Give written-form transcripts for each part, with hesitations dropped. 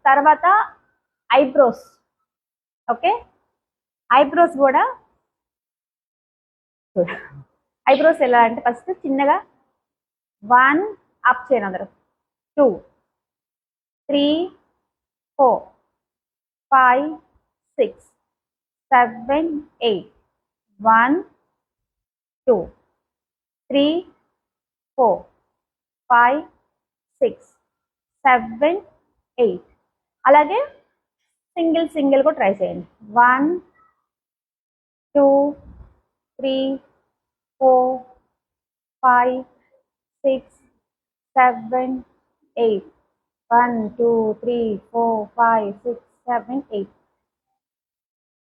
తర్వాత eyebrows. Okay, eyebrows కూడా eyebrows ఎలా అంటే ఫస్ట్ చిన్నగా 1 అప్ చేయను అందరూ, 2 3 4 5 6 7 8 1 2 3 4 5 6 7 8. అలాగే సింగిల్ కూడా ట్రై చేయండి. 1 2 3 4 5 6 7 8 1 2 3 4 5 6 7 8.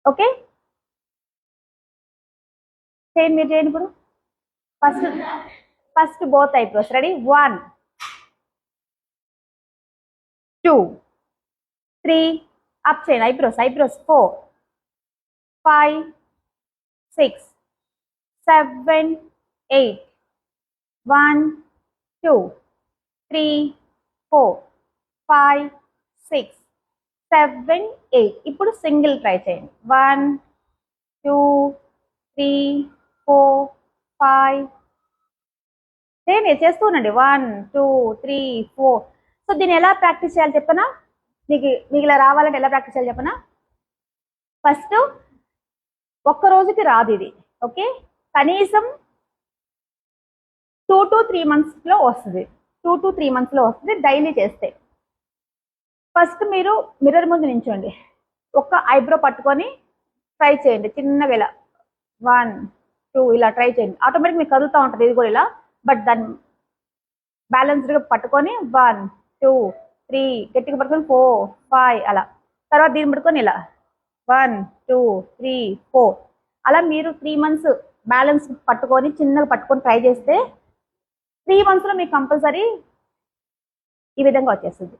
ఓకే, చేయండి, మీరు చేయండి. ఇప్పుడు first both eyebrows. Ready? 1 2 3 up చేయండి. ఐబ్రోస్ 4 5 6 7 8 1 2 3 4 5 6 7 8. ఇప్పుడు సింగిల్ ట్రై చేయండి. 1 2 3 4 5 చేయండి, చేస్తూ ఉండండి. 1 2 3 4. సో దీన్ని ఎలా ప్రాక్టీస్ చేయాలి చెప్పనా? మీకు ఇలా రావాలంటే ఎలా ప్రాక్టీస్ చేయాలి చెప్పనా? ఫస్ట్ ఒక్క రోజుకి రాదు ఇది. ఓకే, కనీసం 2 to 3 monthsలో వస్తుంది. 2 to 3 monthsలో వస్తుంది డైలీ చేస్తే. ఫస్ట్ మీరు మిర్రర్ ముందు నించోండి, ఒక్క ఐబ్రో పట్టుకొని ట్రై చేయండి చిన్నగా ఇలా. 1 2 ఇలా ట్రై చేయండి. ఆటోమేటిక్ మీకు కదులుతూ ఉంటుంది ఇది కూడా ఇలా. బట్ దాన్ని బ్యాలెన్స్డ్గా పట్టుకొని 1 2 3 గట్టిగా పట్టుకొని 4 5 అలా. తర్వాత దీన్ని పట్టుకొని ఇలా 1 2 3 4 అలా. మీరు 3 months బ్యాలెన్స్ పట్టుకొని చిన్నగా పట్టుకొని ట్రై చేస్తే 3 monthsలో మీకు కంపల్సరీ ఈ విధంగా వచ్చేస్తుంది.